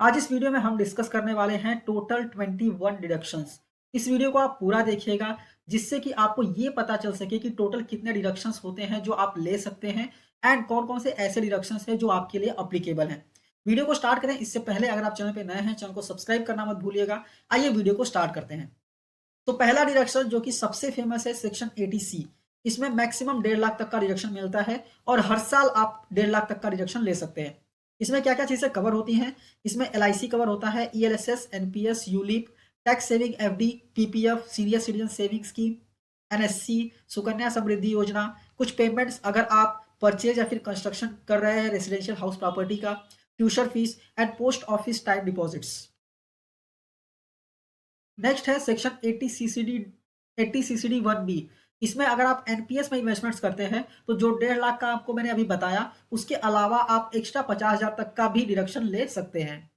आज इस वीडियो में हम डिस्कस करने वाले हैं टोटल 21 डिडक्शंस। इस वीडियो को आप पूरा देखिएगा जिससे कि आपको ये पता चल सके कि टोटल कितने डिडक्शंस होते हैं जो आप ले सकते हैं एंड कौन कौन से ऐसे डिडक्शंस हैं जो आपके लिए अप्लीकेबल हैं। वीडियो को स्टार्ट करें इससे पहले अगर आप चैनल पे नए हैं चैनल को सब्सक्राइब करना मत भूलिएगा। आइए वीडियो को स्टार्ट करते हैं। तो पहला डिडक्शन जो कि सबसे फेमस है सेक्शन 80C। इसमें मैक्सिमम 1.5 लाख तक का डिडक्शन मिलता है और हर साल आप 1.5 लाख तक का डिडक्शन ले सकते हैं। इसमें क्या क्या चीजें कवर होती हैं? इसमें LIC कवर होता है, ELSS, NPS, ULIP, tax saving FD, PPF, senior citizen saving scheme, NSC, Sukanya Samriddhi Yojana, कुछ पेमेंट्स अगर आप परचेज या फिर कंस्ट्रक्शन कर रहे हैं रेसिडेंशियल हाउस प्रॉपर्टी का, tuition fees and post office time deposits. Next है सेक्शन 80CCD 1B। इसमें अगर आप NPS में इन्वेस्टमेंट्स करते हैं तो जो 1.5 लाख का आपको मैंने अभी बताया उसके अलावा आप एक्स्ट्रा 50,000 तक का भी डिडक्शन ले सकते हैं।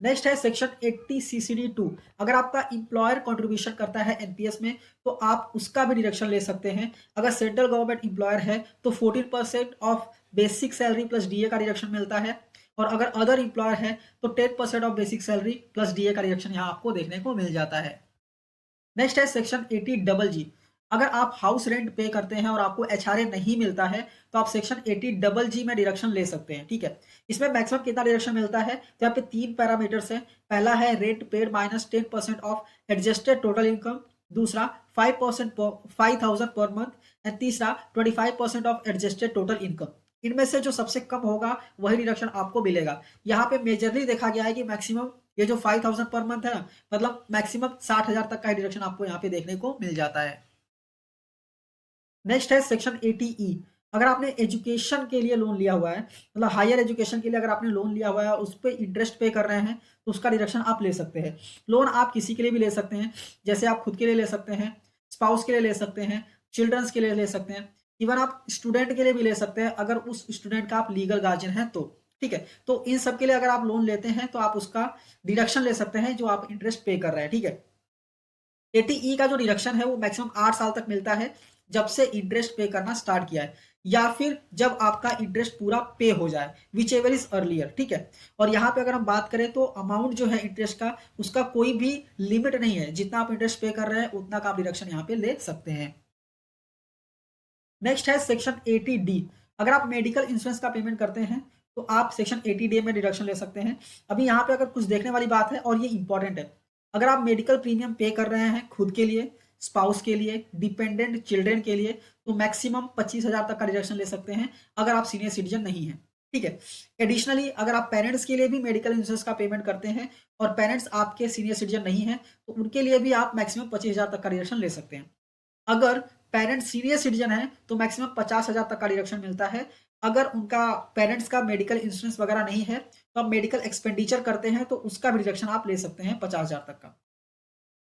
नेक्स्ट है सेक्शन 80CCD 2। अगर आपका इंप्लॉयर कंट्रीब्यूशन करता है NPS में तो आप उसका भी डिडक्शन ले सकते हैं। अगर सेंट्रल गवर्नमेंट इंप्लॉयर है तो 14% of basic salary plus DA का डिडक्शन मिलता है और अगर अदर इंप्लॉयर है तो 10% of basic salary plus DA का डिडक्शन यहाँ आपको देखने को मिल जाता है। नेक्स्ट है सेक्शन 80GG। अगर आप हाउस रेंट पे करते हैं और आपको HRA नहीं मिलता है तो आप सेक्शन 80GG में डिडक्शन ले सकते हैं। ठीक है, इसमें मैक्सिमम कितना डिडक्शन मिलता है तो यहाँ पे 3 पैरामीटर्स है। पहला है rent paid minus 10% of adjusted total income, दूसरा 5% 5,000 पर मंथ एंड तीसरा 25% ऑफ एडजस्टेड टोटल इनकम। इनमें से जो सबसे कम होगा वही डिडक्शन आपको मिलेगा। यहाँ पे मेजरली देखा गया है कि मैक्सिमम ये जो 5,000 पर मंथ है ना, मतलब मैक्सिमम 60,000 तक का डिडक्शन आपको यहाँ पे देखने को मिल जाता है। नेक्स्ट है सेक्शन 80E। अगर आपने एजुकेशन के लिए लोन लिया हुआ है, मतलब हायर एजुकेशन के लिए अगर आपने लोन लिया हुआ है और उस पर इंटरेस्ट पे कर रहे हैं तो उसका डिडक्शन आप ले सकते हैं। लोन आप किसी के लिए भी ले सकते हैं, जैसे आप खुद के लिए ले सकते हैं, स्पाउस के लिए ले सकते हैं, चिल्ड्रंस के लिए ले सकते हैं, इवन आप स्टूडेंट के लिए भी ले सकते हैं अगर उस स्टूडेंट का आप लीगल गार्जियन है तो। ठीक है, तो इन सब के लिए अगर आप लोन लेते हैं तो आप उसका डिडक्शन ले सकते हैं जो आप इंटरेस्ट पे कर रहे हैं। ठीक है, 80E का जो डिडक्शन है वो मैक्सिमम 8 साल तक मिलता है जब से इंटरेस्ट पे करना स्टार्ट किया है या फिर जब आपका इंटरेस्ट पूरा पे हो जाए, विच एवर इज अर्लियर। ठीक है, और यहाँ पे अगर हम बात करें तो अमाउंट जो है इंटरेस्ट का उसका कोई भी लिमिट नहीं है, जितना आप इंटरेस्ट पे कर रहे हैं उतना का आप डिडक्शन यहाँ पे ले सकते हैं। नेक्स्ट है सेक्शन 80D। अगर आप मेडिकल इंश्योरेंस का पेमेंट करते हैं तो आप सेक्शन 80D में डिडक्शन ले सकते हैं। अभी यहाँ पे अगर कुछ देखने वाली बात है और ये इंपॉर्टेंट है, अगर आप मेडिकल प्रीमियम पे कर रहे हैं खुद के लिए, स्पाउस के लिए, डिपेंडेंट चिल्ड्रन के लिए तो मैक्सिमम 25,000 तक का डिडक्शन ले सकते हैं अगर आप सीनियर सिटीजन नहीं है। ठीक है, एडिशनली अगर आप पेरेंट्स के लिए भी मेडिकल इंश्योरेंस का पेमेंट करते हैं और पेरेंट्स आपके सीनियर सिटीजन नहीं है तो उनके लिए भी आप मैक्सिमम 25,000 तक का डिडक्शन ले सकते हैं। अगर पेरेंट्स सीनियर सिटीजन है तो मैक्सिमम 50,000 तक का डिडक्शन मिलता है। अगर उनका पेरेंट्स का मेडिकल इंश्योरेंस वगैरह नहीं है तो आप मेडिकल एक्सपेंडिचर करते हैं तो उसका भी डिडक्शन आप ले सकते हैं 50,000 तक का।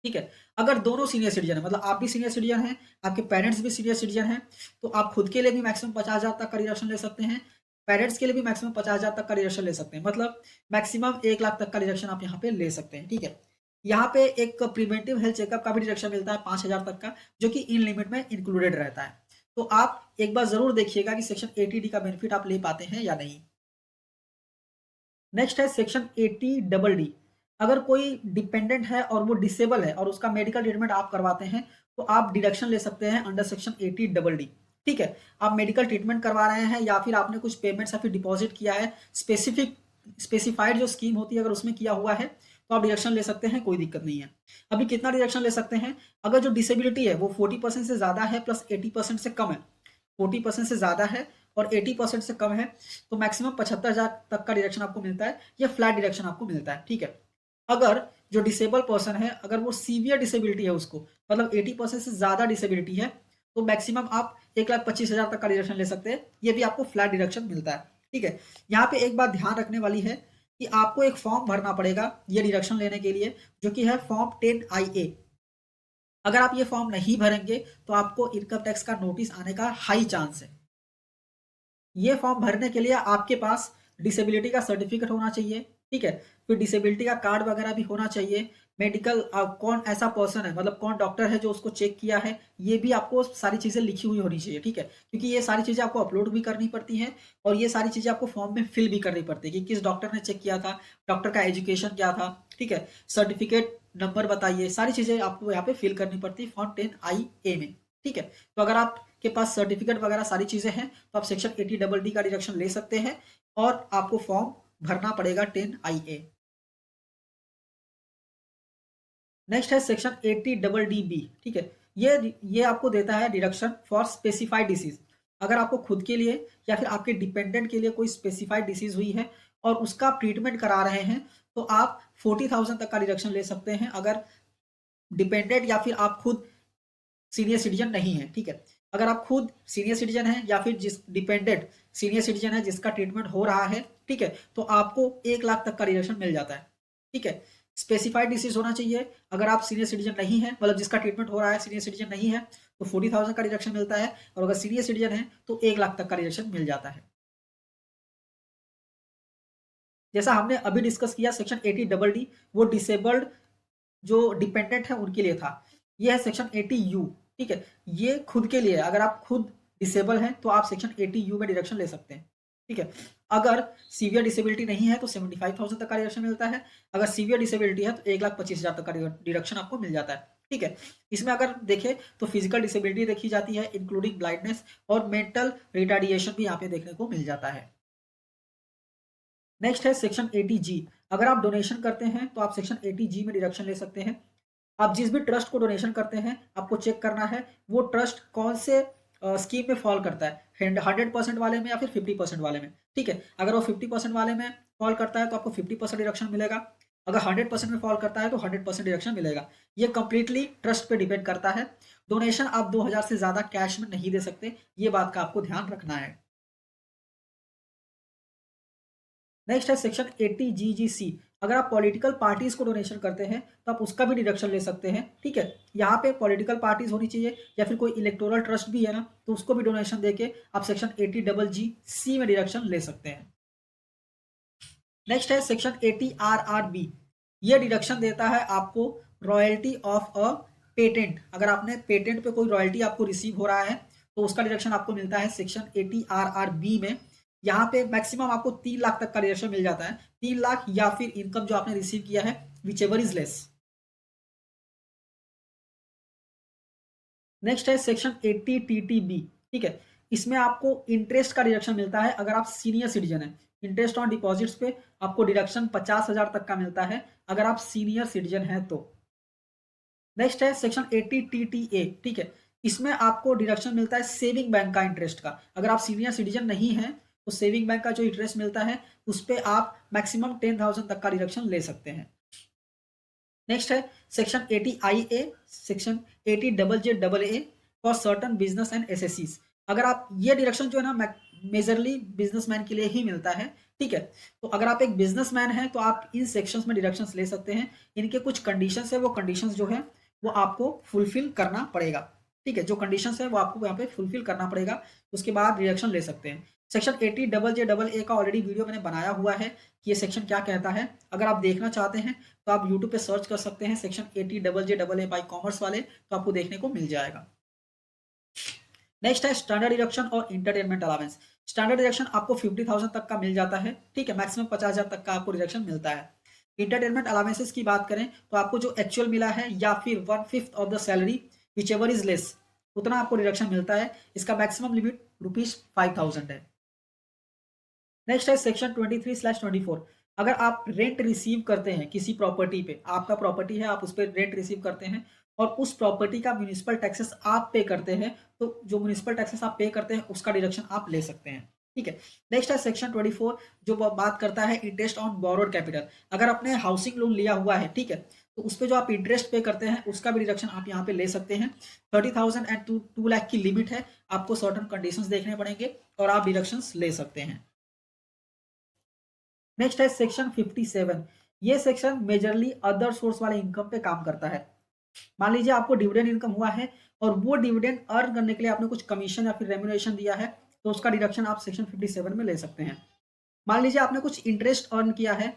ठीक है, अगर दोनों सीनियर सिटीजन है, मतलब आप भी सीनियर सिटीजन हैं, आपके पेरेंट्स भी सीनियर सिटीजन हैं, तो आप खुद के लिए भी मैक्सिमम 50,000 तक का डिडक्शन ले सकते हैं, पेरेंट्स के लिए भी मैक्सिमम 50,000 तक का डिडक्शन ले सकते हैं, मतलब मैक्सिमम 1 लाख तक का डिडक्शन आप यहाँ पे ले सकते हैं। ठीक है, यहाँ पे एक प्रिवेंटिव हेल्थ चेकअप का भी डिडक्शन मिलता है 5,000 तक का, जो कि इन लिमिट में इंक्लूडेड रहता है। तो आप एक बार जरूर देखिएगा कि सेक्शन 80D का बेनिफिट आप ले पाते हैं या नहीं। नेक्स्ट है सेक्शन 80DD। अगर कोई डिपेंडेंट है और वो डिसेबल है और उसका मेडिकल ट्रीटमेंट आप करवाते हैं तो आप डिडक्शन ले सकते हैं अंडर सेक्शन 80DD। ठीक है, आप मेडिकल ट्रीटमेंट करवा रहे हैं या फिर आपने कुछ पेमेंट्स या फिर डिपॉजिट किया है, स्पेसिफाइड जो स्कीम होती है अगर उसमें किया हुआ है तो आप डिडक्शन ले सकते हैं, कोई दिक्कत नहीं है। अभी कितना डिडक्शन ले सकते हैं? अगर जो डिसेबिलिटी है वो 40% से ज्यादा है प्लस 80% से कम है, 40% से ज्यादा है और 80% से कम है तो मैक्सिमम 75,000 तक का डिडक्शन आपको मिलता है, ये फ्लैट डिडक्शन आपको मिलता है। ठीक है, अगर जो डिसेबल पर्सन है अगर वो सीवियर डिसेबिलिटी है उसको, मतलब 80% से ज्यादा डिसेबिलिटी है तो मैक्सिमम आप 1,25,000 तक का डिडक्शन ले सकते हैं, ये भी आपको फ्लैट डिडक्शन मिलता है। ठीक है, यहाँ पे एक बात ध्यान रखने वाली है कि आपको एक फॉर्म भरना पड़ेगा ये डिडक्शन लेने के लिए, जो कि है फॉर्म 10IA। अगर आप ये फॉर्म नहीं भरेंगे तो आपको इनकम टैक्स का नोटिस आने का हाई चांस है। ये फॉर्म भरने के लिए आपके पास डिसेबिलिटी का सर्टिफिकेट होना चाहिए। ठीक है, फिर डिसेबिलिटी का कार्ड वगैरह भी होना चाहिए, मेडिकल कौन ऐसा पर्सन है, मतलब कौन डॉक्टर है जो उसको चेक किया है, ये भी आपको सारी चीज़ें लिखी हुई होनी चाहिए, ठीक है? क्योंकि ये सारी चीज़ें आपको अपलोड भी करनी पड़ती हैं और ये सारी चीज़ें आपको फॉर्म में फिल भी करनी पड़ती है कि किस डॉक्टर ने चेक किया था, डॉक्टर का एजुकेशन क्या था, ठीक है? सर्टिफिकेट नंबर बताइए, सारी चीज़ें आपको यहाँ पे फिल करनी पड़ती है फॉर्म 10IA में, ठीक है? तो अगर आपके पास सर्टिफिकेट वगैरह सारी चीज़ें हैं तो आप सेक्शन 80 का डिडक्शन ले सकते हैं और आपको फॉर्म भरना पड़ेगा 10IA। नेक्स्ट है सेक्शन 80 बी, ठीक है? ये आपको देता है डिडक्शन फॉर स्पेसिफाइड डिसीज। अगर आपको खुद के लिए या फिर आपके डिपेंडेंट के लिए कोई स्पेसिफाइड डिसीज हुई है और उसका आप ट्रीटमेंट करा रहे हैं तो आप 40,000 तक का डिडक्शन ले सकते हैं अगर डिपेंडेंट या फिर आप खुद सीनियर सिटीजन नहीं है, ठीक है? अगर आप खुद सीनियर सिटीजन हैं या फिर जिस डिपेंडेंट सीनियर सिटीजन है जिसका ट्रीटमेंट हो रहा है, ठीक है, तो आपको 1 लाख तक का रिडक्शन मिल जाता है, ठीक है? स्पेसिफाइड डिसीज होना चाहिए। अगर आप सीनियर सिटीजन नहीं है, मतलब जिसका ट्रीटमेंट हो रहा है सीनियर सिटीजन नहीं है, तो 40,000 का रिडक्शन मिलता है और अगर सीनियर सिटीजन है तो 1 लाख तक का रिडक्शन मिल जाता है। जैसा हमने अभी डिस्कस किया सेक्शन 80 डी, वो डिसेबल्ड जो डिपेंडेंट है उनके लिए था। ये है सेक्शन 80 यू, ठीक है? ये खुद के लिए है। अगर आप खुद डिसेबल हैं तो आप सेक्शन 80 यू में डिडक्शन ले सकते हैं, ठीक है? अगर सीवियर डिसेबिलिटी नहीं है तो 75,000 तक का डिडक्शन मिलता है। अगर सीवियर डिसेबिलिटी है तो 1,25,000 तक का डिडक्शन आपको मिल जाता है, ठीक है? इसमें अगर देखें तो फिजिकल डिसेबिलिटी देखी जाती है इंक्लूडिंग ब्लाइंडनेस और मेंटल रिटार्डिएशन भी यहाँ पे देखने को मिल जाता है। नेक्स्ट है सेक्शन 80 जी। अगर आप डोनेशन करते हैं तो आप सेक्शन 80 जी में डिडक्शन ले सकते हैं। आप जिस भी ट्रस्ट को डोनेशन करते हैं आपको चेक करना है वो ट्रस्ट कौन से स्कीम में फॉल करता है, 100% वाले में या फिर 50% वाले में, ठीक है? अगर वो 50% वाले में फॉल करता है तो आपको 50% डिडक्शन मिलेगा। अगर 100% में फॉल करता है तो 100% डिडक्शन मिलेगा। ये कंप्लीटली ट्रस्ट पे डिपेंड करता है। डोनेशन आप 2,000 से ज़्यादा कैश में नहीं दे सकते, ये बात का आपको ध्यान रखना है। नेक्स्ट है सेक्शन 80 GG सी। अगर आप पॉलिटिकल पार्टीज को डोनेशन करते हैं तो आप उसका भी डिडक्शन ले सकते हैं, ठीक है? यहाँ पे पॉलिटिकल पार्टीज होनी चाहिए या फिर कोई इलेक्टोरल ट्रस्ट भी है ना, तो उसको भी डोनेशन देके आप सेक्शन 80 GG सी में डिडक्शन ले सकते हैं। नेक्स्ट है सेक्शन 80 RR बी। ये डिडक्शन देता है आपको रॉयल्टी ऑफ अ पेटेंट। अगर आपने पेटेंट पे कोई रॉयल्टी आपको रिसीव हो रहा है तो उसका डिडक्शन आपको मिलता है सेक्शन 80 RR बी में। यहाँ पे मैक्सिमम आपको 3 लाख तक का डिडक्शन मिल जाता है, 3 लाख या फिर इनकम जो आपने रिसीव किया है which ever is less. Next है सेक्शन 80 TTB, ठीक है? इसमें आपको इंटरेस्ट का डिडक्शन मिलता है अगर आप सीनियर सिटीजन है। इंटरेस्ट ऑन डिपॉजिट्स पे आपको डिडक्शन 50,000 तक का मिलता है अगर आप सीनियर सिटीजन है तो। नेक्स्ट है सेक्शन 80 TTA, ठीक है? इसमें आपको डिडक्शन मिलता है सेविंग बैंक का इंटरेस्ट का। अगर आप सीनियर सिटीजन नहीं हैं तो सेविंग बैंक का जो इंटरेस्ट मिलता है उस पे आप मैक्सिमम 10,000 तक का डिडक्शन ले सकते हैं। नेक्स्ट है section 80IA, section 80JJAA for certain business and एसएससीज। अगर आप ये डिडक्शन जो है ना मेजरली बिजनेसमैन के लिए ही मिलता है, ठीक है? तो अगर आप एक बिजनेसमैन हैं तो आप इन सेक्शंस में डिडक्शंस ले सकते हैं। इनके कुछ कंडीशंस है, वो कंडीशंस जो है वो आपको फुलफिल करना पड़ेगा, ठीक है? जो कंडीशंस है वो आपको यहाँ पे फुलफिल करना पड़ेगा, उसके बाद डिडक्शन ले सकते हैं। सेक्शन 80JJAA का ऑलरेडी वीडियो मैंने बनाया हुआ है कि ये सेक्शन क्या कहता है। अगर आप देखना चाहते हैं तो आप यूट्यूब पे सर्च कर सकते हैं सेक्शन 80JJAA बाई कॉमर्स वाले, तो आपको देखने को मिल जाएगा। नेक्स्ट है स्टैंडर्ड डिडक्शन और इंटरटेनमेंट अलाउंस। स्टैंडर्ड डिडक्शन आपको 50,000 तक का मिल जाता है, ठीक है? मैक्सिमम 50,000 तक का आपको डिडक्शन मिलता है। इंटरटेनमेंट अलाउंसेस की बात करें तो आपको जो एक्चुअल मिला है या फिर 1/5 of the salary which ever is less, उतना आपको डिडक्शन मिलता है। इसका मैक्सिमम लिमिट ₹5,000 है। नेक्स्ट है सेक्शन 23/24। अगर आप रेंट रिसीव करते हैं किसी प्रॉपर्टी पे, आपका प्रॉपर्टी है, आप उस पर रेंट रिसीव करते हैं और उस प्रॉपर्टी का म्यूनिसिपल टैक्सेस आप पे करते हैं, तो जो म्यूनिसिपल टैक्सेस आप पे करते हैं उसका डिडक्शन आप ले सकते हैं, ठीक है? नेक्स्ट है सेक्शन 24 जो बात करता है इंटरेस्ट ऑन बोरोड कैपिटल। अगर आपने हाउसिंग लोन लिया हुआ है, ठीक है, तो उस पर जो आप इंटरेस्ट पे करते हैं उसका भी डिडक्शन आप यहाँ पे ले सकते हैं। 30,000 एंड 2 लाख की लिमिट है, आपको सर्टन कंडीशंस देखने पड़ेंगे और आप डिडक्शंस ले सकते हैं। नेक्स्ट है सेक्शन 57। ये सेक्शन मेजरली अदर सोर्स वाले इनकम पे काम करता है। मान लीजिए आपको डिविडेंड इनकम हुआ है और वो डिविडेंड अर्न करने के लिए आपने कुछ कमीशन या फिर रेम्यूनरेशन दिया है, तो उसका डिडक्शन आप सेक्शन 57 में ले सकते हैं। मान लीजिए आपने कुछ इंटरेस्ट अर्न किया है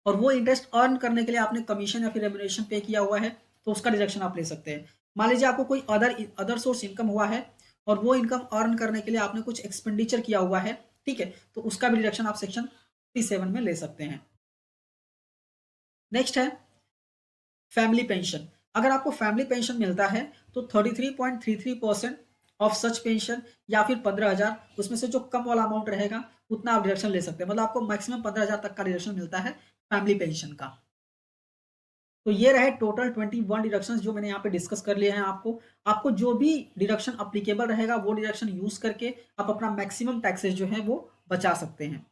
और वो इंटरेस्ट अर्न करने के लिए आपने कमीशन या फिर रेम्युनरेशन पे किया हुआ है, तो उसका डिडक्शन आप ले सकते हैं। मान लीजिए आपको कोई अदर सोर्स इनकम हुआ है और वो इनकम अर्न करने के लिए आपने कुछ एक्सपेंडिचर किया हुआ है, ठीक है, तो उसका भी डिडक्शन आप सेक्शन 57 में ले सकते हैं। नेक्स्ट है फैमिली पेंशन। अगर आपको फैमिली पेंशन मिलता है तो 33.33% ऑफ सच पेंशन या फिर 15,000, उसमें से जो कम वाला अमाउंट रहेगा उतना आप डिडक्शन ले सकते हैं। मतलब आपको मैक्सिमम 15,000 तक का डिडक्शन मिलता है फैमिली पेंशन का। तो ये रहे टोटल 21 डिडक्शंस जो मैंने यहाँ पे डिस्कस कर लिए हैं। आपको आपको जो भी डिडक्शन अप्लीकेबल रहेगा वो डिडक्शन यूज करके आप अपना मैक्सिमम टैक्सेस जो है वो बचा सकते हैं।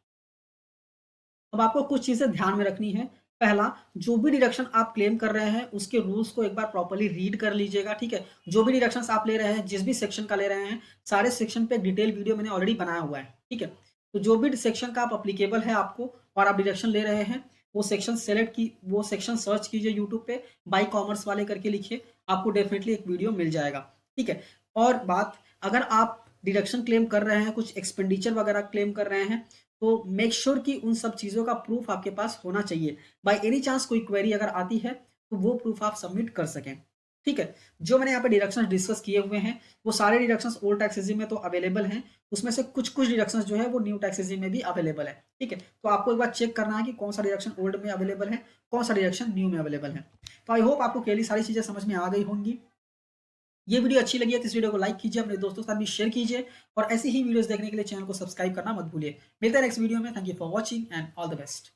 अब आपको कुछ चीजें ध्यान में रखनी है। पहला, जो भी डिडक्शन आप क्लेम कर रहे हैं उसके रूल्स को एक बार प्रॉपर्ली रीड कर लीजिएगा, ठीक है। जो भी डिडक्शंस आप ले रहे हैं, जिस भी सेक्शन का ले रहे हैं, सारे सेक्शन पे डिटेल वीडियो मैंने ऑलरेडी बनाया हुआ है, ठीक है। तो जो भी सेक्शन का आप अप्लीकेबल है आपको और आप डिडक्शन ले रहे हैं, वो सेक्शन सर्च कीजिए यूट्यूब पे, बाई कॉमर्स वाले करके लिखिए, आपको डेफिनेटली एक वीडियो मिल जाएगा, ठीक है। और बात, अगर आप डिडक्शन क्लेम कर रहे हैं, कुछ एक्सपेंडिचर वगैरह क्लेम कर रहे हैं, तो मेक श्योर कि उन सब चीज़ों का प्रूफ आपके पास होना चाहिए। बाय एनी चांस कोई क्वेरी अगर आती है तो वो प्रूफ आप सबमिट कर सकें, ठीक है। जो मैंने यहाँ पे डिडक्शंस डिस्कस किए हुए हैं वो सारे डिडक्शंस ओल्ड टैक्स रेजिम में तो अवेलेबल हैं, उसमें से कुछ कुछ डिडक्शंस जो है वो न्यू टैक्स रेजिम में भी अवेलेबल है, ठीक है। तो आपको एक बार चेक करना है कि कौन सा डिडक्शन ओल्ड में अवेलेबल है, कौन सा डिडक्शन न्यू में अवेलेबल है। तो आई होप आपको क्लियरली सारी चीज़ें समझ में आ गई होंगी। ये वीडियो अच्छी लगी है तो इस वीडियो को लाइक कीजिए, अपने दोस्तों के साथ भी शेयर कीजिए और ऐसी ही वीडियोस देखने के लिए चैनल को सब्सक्राइब करना मत भूलिए। मिलते हैं नेक्स्ट वीडियो में। Thank you for watching and all the best.